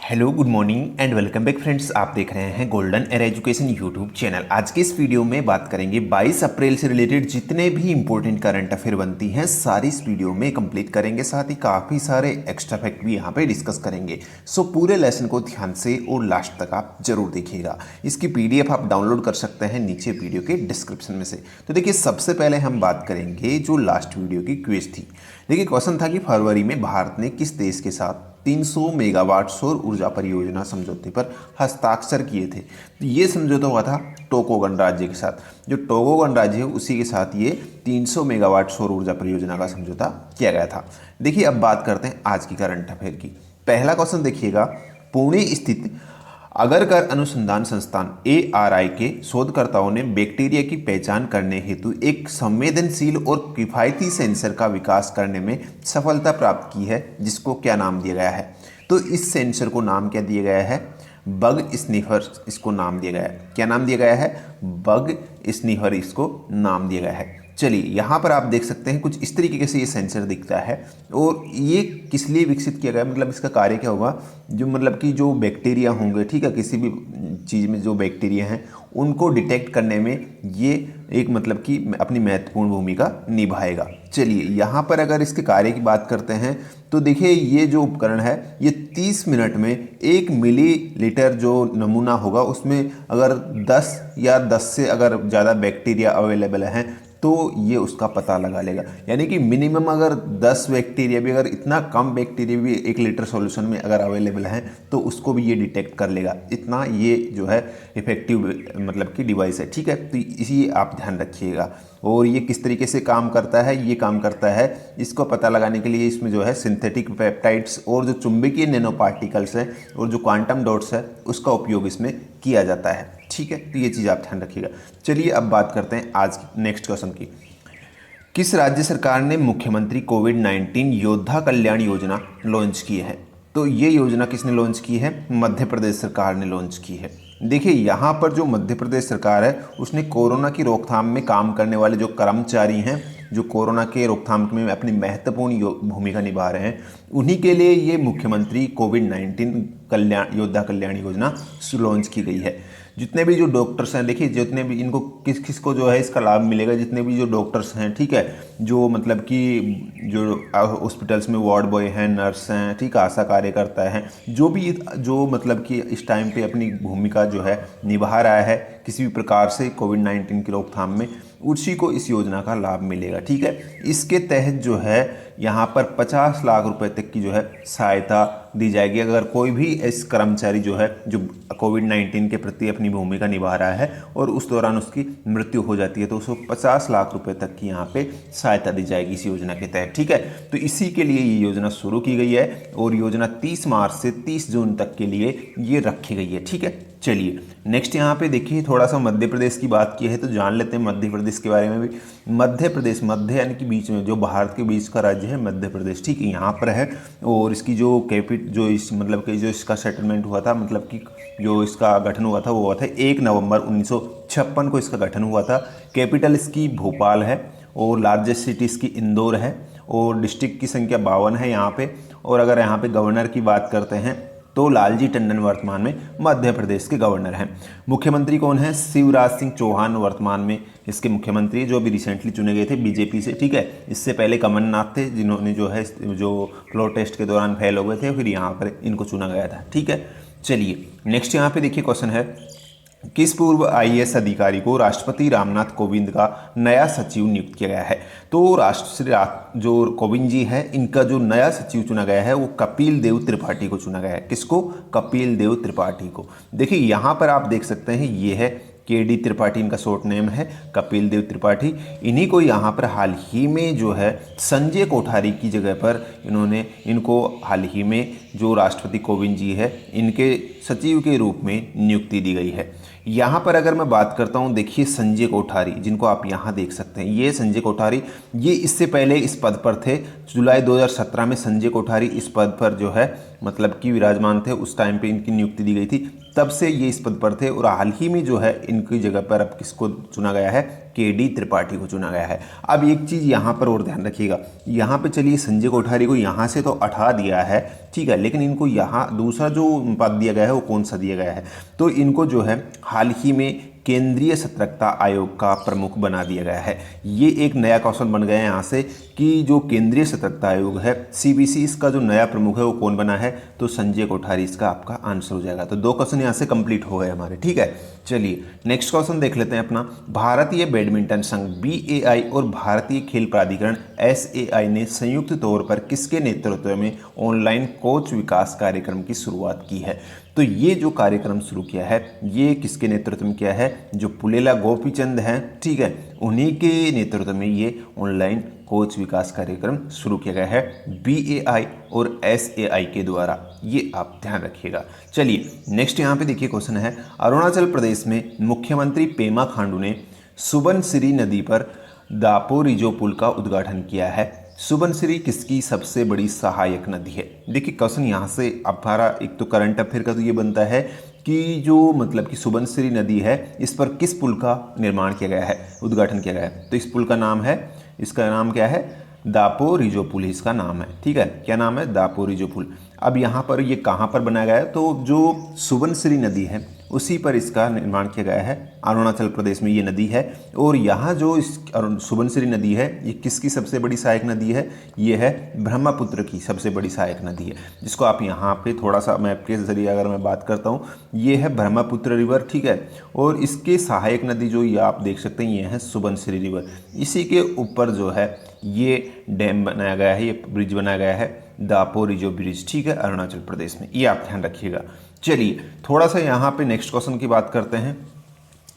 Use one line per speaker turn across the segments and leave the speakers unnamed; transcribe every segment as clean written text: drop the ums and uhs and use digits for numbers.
Hello good morning and welcome back friends. आप देख रहे हैं golden era education YouTube channel. आज के इस वीडियो में बात करेंगे 22 अप्रैल से रिलेटेड जितने भी इंपॉर्टेंट करंट अफेयर बनती हैं सारी इस वीडियो में कंप्लीट करेंगे। साथ ही काफ़ी सारे एक्स्ट्रा फैक्ट भी यहाँ पे डिस्कस करेंगे। सो पूरे लेसन को ध्यान से और लास्ट तक आप जरूर देखिएगा। इसकी PDF आप डाउनलोड कर सकते हैं नीचे वीडियो के डिस्क्रिप्शन में से। तो देखिए, सबसे पहले हम बात करेंगे जो लास्ट वीडियो की क्विज थी। देखिए, क्वेश्चन था कि फरवरी में भारत ने किस देश के साथ 300 मेगावाट सौर ऊर्जा परियोजना समझौते पर हस्ताक्षर किए थे। तो ये समझौता हुआ था टोगो गणराज्य के साथ। जो टोगो गणराज्य है उसी के साथ ये 300 मेगावाट सौर ऊर्जा परियोजना का समझौता किया गया था। देखिए, अब बात करते हैं आज की करंट अफेयर की। पहला क्वेश्चन देखिएगा, पुणे स्थित अगरकर अनुसंधान संस्थान ARI के शोधकर्ताओं ने बैक्टीरिया की पहचान करने हेतु एक संवेदनशील और किफायती सेंसर का विकास करने में सफलता प्राप्त की है, जिसको क्या नाम दिया गया है। तो इस सेंसर को नाम क्या दिया गया है? बग स्निफर इसको नाम दिया गया है। क्या नाम दिया गया है? बग स्निफर इसको नाम दिया गया है। चलिए, यहाँ पर आप देख सकते हैं कुछ इस तरीके से ये सेंसर दिखता है। और ये किस लिए विकसित किया गया, मतलब इसका कार्य क्या होगा? जो मतलब कि जो बैक्टीरिया होंगे, ठीक है, किसी भी चीज़ में जो बैक्टीरिया हैं उनको डिटेक्ट करने में ये एक मतलब कि अपनी महत्वपूर्ण भूमिका निभाएगा। चलिए, यहाँ पर अगर इसके कार्य की बात करते हैं तो देखिए, ये जो उपकरण है ये 30 मिनट में 1 मिलीलीटर जो नमूना होगा उसमें अगर 10 या 10 से अगर ज़्यादा बैक्टीरिया अवेलेबल हैं तो ये उसका पता लगा लेगा। यानी कि मिनिमम अगर 10 बैक्टीरिया भी, अगर इतना कम बैक्टीरिया भी 1 लीटर सॉल्यूशन में अगर अवेलेबल है तो उसको भी ये डिटेक्ट कर लेगा। इतना ये जो है इफेक्टिव मतलब कि डिवाइस है, ठीक है। तो इसी आप ध्यान रखिएगा। और ये किस तरीके से काम करता है? ये काम करता है इसको पता लगाने के लिए इसमें जो है सिंथेटिक पेप्टाइड्स और जो चुंबकीय नैनो पार्टिकल्स हैं और जो क्वांटम डॉट्स है उसका उपयोग इसमें किया जाता है, ठीक है। तो ये चीज़ आप ध्यान रखिएगा। चलिए, अब बात करते हैं आज की नेक्स्ट क्वेश्चन की। किस राज्य सरकार ने मुख्यमंत्री कोविड-19 योद्धा कल्याण योजना लॉन्च की है? तो ये योजना किसने लॉन्च की है? मध्य प्रदेश सरकार ने लॉन्च की है। देखिए, यहाँ पर जो मध्य प्रदेश सरकार है उसने कोरोना की रोकथाम में काम करने वाले जो कर्मचारी हैं, जो कोरोना के रोकथाम में अपनी महत्वपूर्ण भूमिका निभा रहे हैं, उन्हीं के लिए ये मुख्यमंत्री कोविड-19 कल्याण योद्धा कल्याण योजना लॉन्च की गई है। जितने भी जो डॉक्टर्स हैं, देखिए जितने भी इनको किस किस को जो है इसका लाभ मिलेगा, जितने भी जो डॉक्टर्स हैं, ठीक है, जो मतलब कि जो हॉस्पिटल्स में वार्ड बॉय हैं, नर्स हैं, ठीक है, आशा कार्यकर्ता हैं, जो भी जो मतलब कि इस टाइम पे अपनी भूमिका जो है निभा रहा है किसी भी प्रकार से कोविड-19 की रोकथाम में, उसी को इस योजना का लाभ मिलेगा, ठीक है। इसके तहत जो है यहाँ पर 50 लाख रुपए तक की जो है सहायता दी जाएगी अगर कोई भी इस कर्मचारी जो है जो कोविड-19 के प्रति अपनी भूमिका निभा रहा है और उस दौरान उसकी मृत्यु हो जाती है तो उसको 50 लाख रुपए तक की यहाँ पे सहायता दी जाएगी इस योजना के तहत, ठीक है। तो इसी के लिए ये योजना शुरू की गई है और योजना 30 मार्च से 30 जून तक के लिए ये रखी गई है, ठीक है। चलिए, नेक्स्ट यहाँ पे देखिए, थोड़ा सा मध्य प्रदेश की बात की है तो जान लेते हैं मध्य प्रदेश के बारे में भी। मध्य प्रदेश, मध्य यानी कि बीच में, जो भारत के बीच का राज्य है मध्य प्रदेश, ठीक है, यहाँ पर है। और इसकी जो जो इस मतलब कि जो इसका सेटलमेंट हुआ था, मतलब कि जो इसका गठन हुआ था वो हुआ था 1 नवंबर 1956 को इसका गठन हुआ था। कैपिटल इसकी भोपाल है और लार्जेस्ट सिटी इसकी इंदौर है और डिस्ट्रिक्ट की संख्या 52 है यहाँ पे। और अगर यहाँ पे गवर्नर की बात करते हैं तो लालजी टंडन वर्तमान में मध्य प्रदेश के गवर्नर हैं। मुख्यमंत्री कौन है? शिवराज सिंह चौहान वर्तमान में इसके मुख्यमंत्री, जो अभी रिसेंटली चुने गए थे बीजेपी से, ठीक है। इससे पहले कमलनाथ थे जिन्होंने जो है जो फ्लोर टेस्ट के दौरान फेल हो गए थे, फिर यहाँ पर इनको चुना गया था, ठीक है। चलिए, नेक्स्ट यहाँ पे देखिए क्वेश्चन है, किस पूर्व IAS अधिकारी को राष्ट्रपति रामनाथ कोविंद का नया सचिव नियुक्त किया गया है? तो राष्ट्रपति जो कोविंद जी है इनका जो नया सचिव चुना गया है वो कपिल देव त्रिपाठी को चुना गया है। किसको? कपिल देव त्रिपाठी को। देखिए, यहाँ पर आप देख सकते हैं ये है KD त्रिपाठी, इनका शॉर्ट नेम है कपिल देव त्रिपाठी। इन्हीं को यहाँ पर हाल ही में जो है संजय कोठारी की जगह पर इनको हाल ही में जो राष्ट्रपति कोविंद जी है इनके सचिव के रूप में नियुक्ति दी गई है। यहाँ पर अगर मैं बात करता हूँ, देखिए संजय कोठारी, जिनको आप यहाँ देख सकते हैं, ये संजय कोठारी, ये इससे पहले इस पद पर थे। जुलाई 2017 में संजय कोठारी इस पद पर जो है मतलब कि विराजमान थे। उस टाइम पे इनकी नियुक्ति दी गई थी, तब से ये इस पद पर थे। और हाल ही में जो है इनकी जगह पर अब किसको चुना गया है? KD त्रिपाठी को चुना गया है। अब एक चीज़ यहाँ पर और ध्यान रखिएगा, यहाँ पे चलिए संजय कोठारी को यहाँ से तो हटा दिया है, ठीक है, लेकिन इनको यहाँ दूसरा जो पद दिया गया है वो कौन सा दिया गया है, तो इनको जो है हाल ही में केंद्रीय सतर्कता आयोग का प्रमुख बना दिया गया है। ये एक नया क्वेश्चन बन गया है यहाँ से कि जो केंद्रीय सतर्कता आयोग है CBC, इसका जो नया प्रमुख है वो कौन बना है, तो संजय कोठारी इसका आपका आंसर हो जाएगा। तो 2 क्वेश्चन यहाँ से कंप्लीट हो गए हमारे, ठीक है। चलिए नेक्स्ट क्वेश्चन देख लेते हैं अपना। भारतीय बैडमिंटन संघ BAI और भारतीय खेल प्राधिकरण SAI ने संयुक्त तौर पर किसके नेतृत्व में ऑनलाइन कोच विकास कार्यक्रम की शुरुआत की है। तो ये जो कार्यक्रम शुरू किया है ये किसके नेतृत्व में किया है, जो पुलेला गोपीचंद हैं, ठीक है, उन्हीं के नेतृत्व में ये ऑनलाइन कोच विकास कार्यक्रम शुरू किया गया है BAI और SAI के द्वारा, ये आप ध्यान रखिएगा। चलिए नेक्स्ट यहाँ पे देखिए क्वेश्चन है, अरुणाचल प्रदेश में मुख्यमंत्री पेमा खांडू ने सुबनसिरी नदी पर दापोरिजो पुल का उद्घाटन किया है। सुबनसिरी किसकी सबसे बड़ी सहायक नदी है। देखिए क्वेश्चन यहाँ से हमारा एक तो करंट अफेयर का तो ये बनता है कि जो मतलब कि सुबनसिरी नदी है इस पर किस पुल का निर्माण किया गया है, उद्घाटन किया गया है। तो इस पुल का नाम है, इसका नाम क्या है, दापोरिजो पुल इसका नाम है, ठीक है, क्या नाम है, दापोरिजो पुल। अब यहाँ पर ये कहाँ पर बनाया गया है, तो जो सुबनसिरी नदी है उसी पर इसका निर्माण किया गया है। अरुणाचल प्रदेश में ये नदी है और यहाँ जो इस सुबनसिरी नदी है ये किसकी सबसे बड़ी सहायक नदी है, ये है ब्रह्मपुत्र की सबसे बड़ी सहायक नदी है, जिसको आप यहाँ पे थोड़ा सा मैप के जरिए अगर मैं बात करता हूँ, ये है ब्रह्मपुत्र रिवर, ठीक है, और इसके सहायक नदी जो ये आप देख सकते हैं ये है सुबनसिरी रिवर। इसी के ऊपर जो है ये डैम बनाया गया है, ये ब्रिज बनाया गया है, दापोरिजो ब्रिज, ठीक है, अरुणाचल प्रदेश में, ये आप ध्यान रखिएगा। चलिए थोड़ा सा यहाँ पे नेक्स्ट क्वेश्चन की बात करते हैं।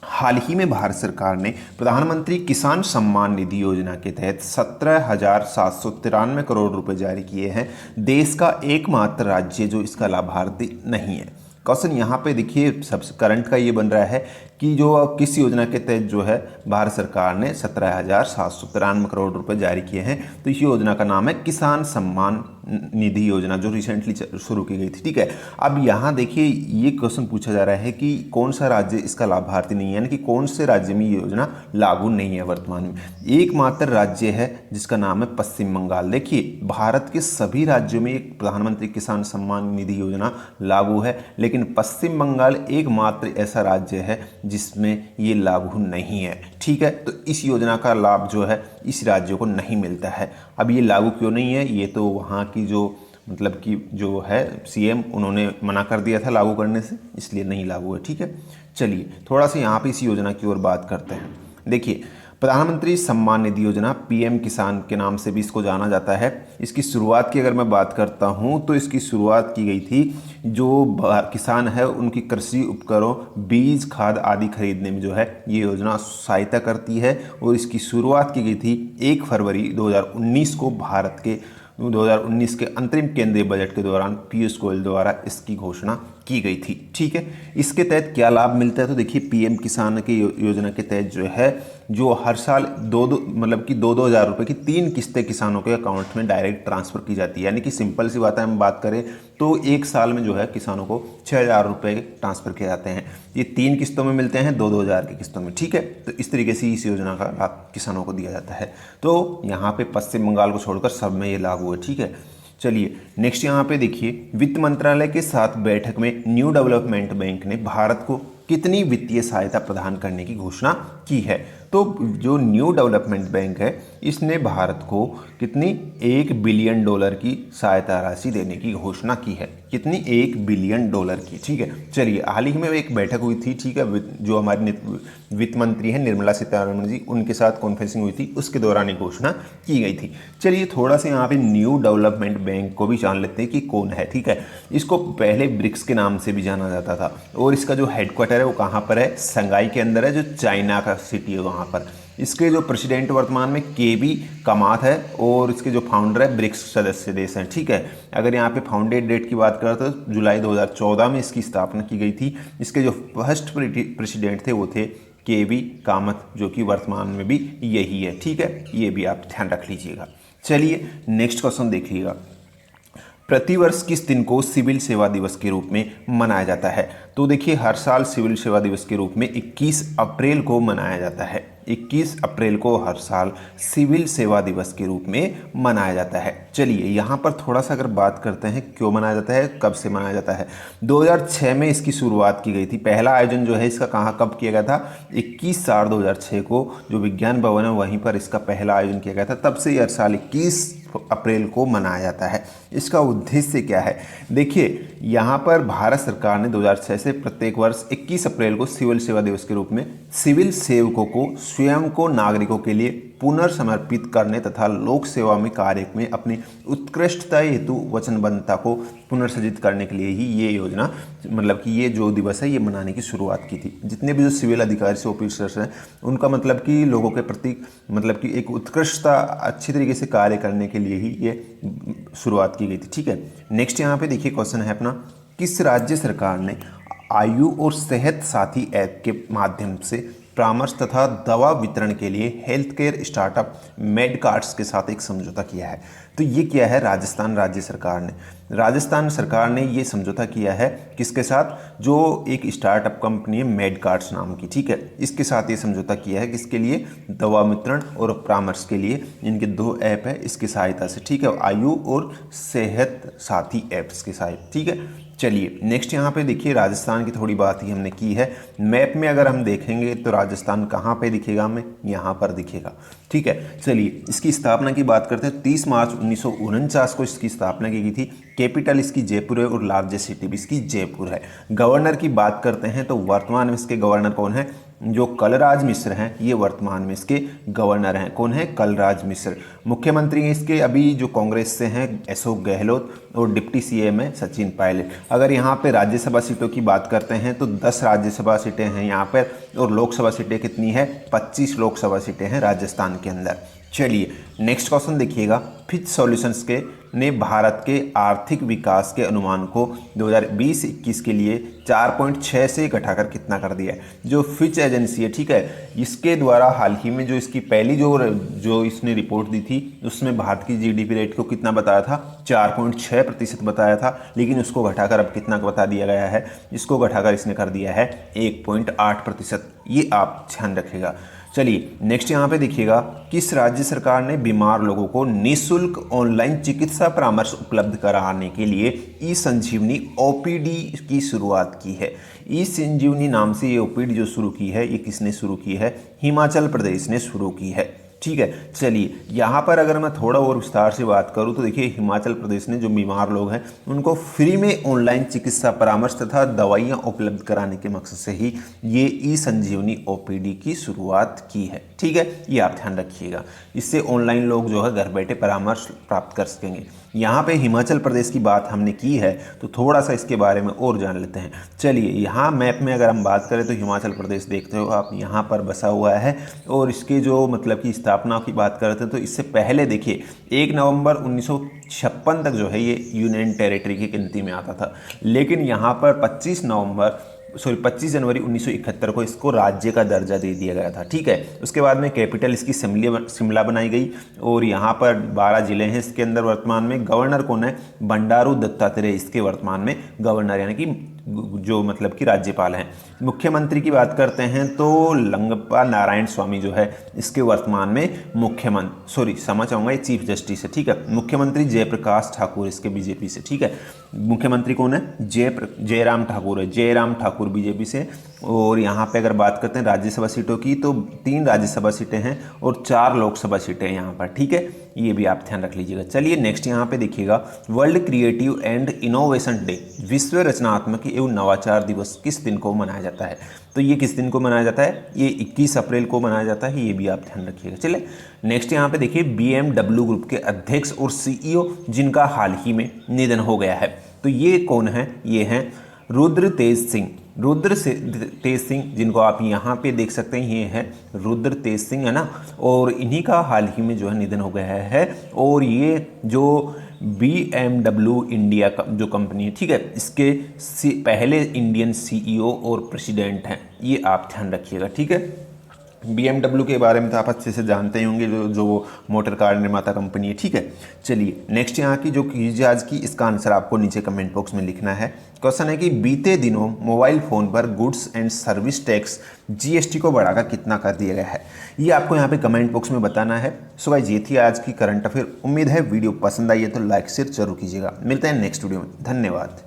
हाल ही में भारत सरकार ने प्रधानमंत्री किसान सम्मान निधि योजना के तहत 17,793 करोड़ रुपए जारी किए हैं। देश का एकमात्र राज्य जो इसका लाभार्थी नहीं है। क्वेश्चन यहाँ पे देखिए सबसे करंट का ये बन रहा है कि जो किस योजना के तहत जो है भारत सरकार ने 17,793 करोड़ रुपए जारी किए हैं। तो इस योजना का नाम है किसान सम्मान निधि योजना, जो रिसेंटली शुरू की गई थी, ठीक है। अब यहाँ देखिए ये क्वेश्चन पूछा जा रहा है कि कौन सा राज्य इसका लाभार्थी नहीं है, यानी कि कौन से राज्य में ये योजना लागू नहीं है वर्तमान में। एकमात्र राज्य है जिसका नाम है पश्चिम बंगाल। देखिए भारत के सभी राज्यों में एक प्रधानमंत्री किसान सम्मान निधि योजना लागू है, लेकिन पश्चिम बंगाल एकमात्र ऐसा राज्य है जिसमें ये लागू नहीं है, ठीक है। तो इस योजना का लाभ जो है इस राज्य को नहीं मिलता है। अब ये लागू क्यों नहीं है, ये तो वहाँ की जो मतलब कि जो है CM उन्होंने मना कर दिया था लागू करने से, इसलिए नहीं लागू है, ठीक है। चलिए थोड़ा सा यहाँ पे इस योजना की ओर बात करते हैं। देखिए प्रधानमंत्री सम्मान निधि योजना PM किसान के नाम से भी इसको जाना जाता है। इसकी शुरुआत की अगर मैं बात करता हूँ तो इसकी शुरुआत की गई थी, जो किसान है उनकी कृषि उपकरणों, बीज, खाद आदि खरीदने में जो है ये योजना सहायता करती है। और इसकी शुरुआत की गई थी 1 फरवरी 2019 को। भारत के 2019 के अंतरिम केंद्रीय बजट के दौरान पीयूष गोयल द्वारा इसकी घोषणा की गई थी, ठीक है। इसके तहत क्या लाभ मिलता है, तो देखिए PM किसान की योजना के तहत जो है जो हर साल दो मतलब कि 2-2 हज़ार रुपये की 3 किस्तें किसानों के अकाउंट में डायरेक्ट ट्रांसफ़र की जाती है। यानी कि सिंपल सी बात है, हम बात करें तो एक साल में जो है किसानों को 6,000 रुपये ट्रांसफ़र किए जाते हैं। ये 3 किस्तों में मिलते हैं, 2-2 हज़ार की किस्तों में, ठीक है। तो इस तरीके से इस योजना का लाभ किसानों को दिया जाता है। तो यहाँ पे पश्चिम बंगाल को छोड़कर सब में ये लागू है, ठीक है। चलिए नेक्स्ट यहाँ पे देखिए, वित्त मंत्रालय के साथ बैठक में न्यू डेवलपमेंट बैंक ने भारत को कितनी वित्तीय सहायता प्रदान करने की घोषणा की है। तो जो न्यू डेवलपमेंट बैंक है इसने भारत को कितनी $1 बिलियन की सहायता राशि देने की घोषणा की है। कितनी, $1 बिलियन की, ठीक है। चलिए हाल ही में एक बैठक हुई थी, ठीक है, जो हमारे वित्त मंत्री हैं निर्मला सीतारमण जी, उनके साथ कॉन्फ्रेंसिंग हुई थी, उसके दौरान ये घोषणा की गई थी। चलिए थोड़ा सा यहाँ पे न्यू डेवलपमेंट बैंक को भी जान लेते हैं कि कौन है, ठीक है। इसको पहले ब्रिक्स के नाम से भी जाना जाता था और इसका जो हेडक्वार्टर है वो कहाँ पर है, संगाई के अंदर है, जो चाइना का सिटी है वहाँ पर। इसके जो प्रेसिडेंट वर्तमान में KB कामत है और इसके जो फाउंडर है ब्रिक्स सदस्य देश हैं, ठीक है। अगर यहाँ पे फाउंडेड डेट की बात करें तो जुलाई 2014 में इसकी स्थापना की गई थी। इसके जो फर्स्ट प्रेसिडेंट थे वो थे KB कामत, जो कि वर्तमान में भी यही है, ठीक है। ये भी आप ध्यान रख लीजिएगा। चलिए नेक्स्ट क्वेश्चन देखिएगा, प्रतिवर्ष किस दिन को सिविल सेवा दिवस के रूप में मनाया जाता है। तो देखिए हर साल सिविल सेवा दिवस के रूप में 21 अप्रैल को मनाया जाता है। 21 अप्रैल को हर साल सिविल सेवा दिवस के रूप में मनाया जाता है। चलिए यहाँ पर थोड़ा सा अगर बात करते हैं क्यों मनाया जाता है, कब से मनाया जाता है। 2006 में इसकी शुरुआत की गई थी। पहला आयोजन जो है इसका कहाँ कब किया गया था, 21/4/2006 को जो विज्ञान भवन है वहीं पर इसका पहला आयोजन किया गया था। तब से हर साल 21 अप्रैल को मनाया जाता है। इसका उद्देश्य क्या है, देखिए यहाँ पर भारत सरकार ने 2006 से प्रत्येक वर्ष 21 अप्रैल को सिविल सेवा दिवस के रूप में सिविल सेवकों को स्वयं को नागरिकों के लिए पुनर्समर्पित करने तथा लोक सेवा में कार्य में अपनी उत्कृष्टता हेतु वचनबद्धता को पुनर्सृजित करने के लिए ही ये योजना, मतलब कि ये जो दिवस है ये मनाने की शुरुआत की थी। जितने भी जो सिविल अधिकारी से ऑफिसर्स हैं उनका मतलब कि लोगों के प्रति मतलब कि एक उत्कृष्टता अच्छी तरीके से कार्य करने के लिए ही ये शुरुआत की गई थी। ठीक है, नेक्स्ट यहाँ पे देखिए क्वेश्चन है अपना, किस राज्य सरकार ने आयु और सेहत साथी ऐप के माध्यम से परामर्श तथा दवा वितरण के लिए हेल्थ केयर स्टार्टअप मेडकार्ट्स के साथ एक समझौता किया है। तो ये किया है राजस्थान राज्य सरकार ने। राजस्थान सरकार ने ये समझौता किया है किसके साथ, जो एक स्टार्टअप कंपनी है मेडकार्ट्स नाम की। ठीक है, इसके साथ ये समझौता किया है किसके लिए, दवा वितरण और परामर्श के लिए। इनके 2 ऐप है इसकी सहायता से। ठीक है, आयु और सेहत साथी ऐप्स के साथ। ठीक है, चलिए नेक्स्ट यहाँ पे देखिए राजस्थान की थोड़ी बात ही हमने की है। मैप में अगर हम देखेंगे तो राजस्थान कहाँ पे दिखेगा, हमें यहाँ पर दिखेगा। ठीक है, चलिए इसकी स्थापना की बात करते हैं। 30 मार्च 1949 को इसकी स्थापना की गई थी। कैपिटल इसकी जयपुर है और लार्जेस्ट सिटी भी इसकी जयपुर है। गवर्नर की बात करते हैं तो वर्तमान में इसके गवर्नर कौन है, जो कलराज मिश्र हैं, ये वर्तमान में इसके गवर्नर हैं। कौन है, कलराज मिश्र। मुख्यमंत्री हैं इसके अभी जो कांग्रेस से हैं अशोक गहलोत, और डिप्टी सीएम है सचिन पायलट। अगर यहाँ पे राज्यसभा सीटों की बात करते हैं तो 10 राज्यसभा सीटें हैं यहाँ पर, और लोकसभा सीटें कितनी है, 25 लोकसभा सीटें हैं राजस्थान के अंदर। चलिए नेक्स्ट क्वेश्चन देखिएगा, फिच सॉल्यूशंस के ने भारत के आर्थिक विकास के अनुमान को 2020-21 के लिए 4.6 से घटाकर कितना कर दिया है। जो फिच एजेंसी है, ठीक है, इसके द्वारा हाल ही में जो इसकी पहली जो इसने रिपोर्ट दी थी उसमें भारत की जीडीपी रेट को कितना बताया था, 4.6% बताया था। लेकिन उसको घटाकर अब कितना बता दिया गया है, इसको घटाकर इसने कर दिया है 1.8%। ये आप ध्यान रखिएगा। चलिए नेक्स्ट यहाँ पे देखिएगा, किस राज्य सरकार ने बीमार लोगों को निःशुल्क ऑनलाइन चिकित्सा परामर्श उपलब्ध कराने के लिए ई संजीवनी ओपीडी की शुरुआत की है। ई संजीवनी नाम से ये ओपीडी जो शुरू की है ये किसने शुरू की है, हिमाचल प्रदेश ने शुरू की है। ठीक है, चलिए यहाँ पर अगर मैं थोड़ा और विस्तार से बात करूँ तो देखिए हिमाचल प्रदेश ने जो बीमार लोग हैं उनको फ्री में ऑनलाइन चिकित्सा परामर्श तथा दवाइयाँ उपलब्ध कराने के मकसद से ही ये ई संजीवनी ओपीडी की शुरुआत की है। ठीक है, ये आप ध्यान रखिएगा। इससे ऑनलाइन लोग जो है घर बैठे परामर्श प्राप्त कर सकेंगे। यहाँ पे हिमाचल प्रदेश की बात हमने की है तो थोड़ा सा इसके बारे में और जान लेते हैं। चलिए यहाँ मैप में अगर हम बात करें तो हिमाचल प्रदेश देखते हो आप, यहाँ पर बसा हुआ है। और इसके जो मतलब की स्थापना की बात करते हैं तो इससे पहले देखिए 1 नवंबर 1956 तक जो है ये यूनियन टेरिटरी की गिनती में आता था। लेकिन यहाँ पर 25 जनवरी 1971 को इसको राज्य का दर्जा दे दिया गया था। ठीक है, उसके बाद में कैपिटल इसकी शिमला बनाई गई और यहाँ पर 12 जिले हैं इसके अंदर। वर्तमान में गवर्नर कौन है, बंडारू दत्तात्रेय इसके वर्तमान में गवर्नर यानी कि जो मतलब कि राज्यपाल हैं। मुख्यमंत्री की बात करते हैं तो लंगप्पा नारायण स्वामी जो है इसके वर्तमान में क्षमा चाहूँगा ये चीफ जस्टिस है। ठीक है, मुख्यमंत्री जयप्रकाश ठाकुर इसके बीजेपी से। ठीक है, मुख्यमंत्री कौन है, जयराम ठाकुर है, जयराम ठाकुर बीजेपी से। और यहाँ पे अगर बात करते हैं राज्यसभा सीटों की तो 3 राज्यसभा सीटें हैं और 4 लोकसभा सीटें हैं यहाँ पर। ठीक है, ये भी आप ध्यान रख लीजिएगा। चलिए नेक्स्ट यहाँ पे देखिएगा, world creative and innovation day, विश्व रचनात्मक एवं नवाचार दिवस किस दिन को मनाया जाता है। तो ये किस दिन को मनाया जाता है, ये 21 अप्रैल को मनाया जाता है। ये भी आप ध्यान रखिएगा। चलिए नेक्स्ट यहाँ पे देखिए, BMW ग्रुप के अध्यक्ष और CEO जिनका हाल ही में निधन हो गया है, तो ये कौन है, ये हैं रुद्र तेज सिंह जिनको आप यहाँ पे देख सकते हैं, ये है रुद्र तेज सिंह, है ना। और इन्हीं का हाल ही में जो है निधन हो गया है। और ये जो BMW इंडिया का जो कंपनी है, ठीक है, इसके पहले इंडियन CEO और प्रेसिडेंट हैं। ये आप ध्यान रखिएगा। ठीक है, BMW के बारे में तो आप अच्छे से जानते ही होंगे, जो मोटर कार निर्माता कंपनी है। ठीक है, चलिए नेक्स्ट यहाँ की जो क्विज है आज की, इसका आंसर आपको नीचे कमेंट बॉक्स में लिखना है। क्वेश्चन है कि बीते दिनों मोबाइल फ़ोन पर goods and service tax GST को बढ़ाकर कितना कर दिया गया है, ये आपको यहाँ पे कमेंट बॉक्स में बताना है। सो गाइस, ये थी आज की करंट अफेयर। उम्मीद है वीडियो पसंद आई है तो लाइक शेयर जरूर कीजिएगा। मिलते हैं नेक्स्ट वीडियो में, धन्यवाद।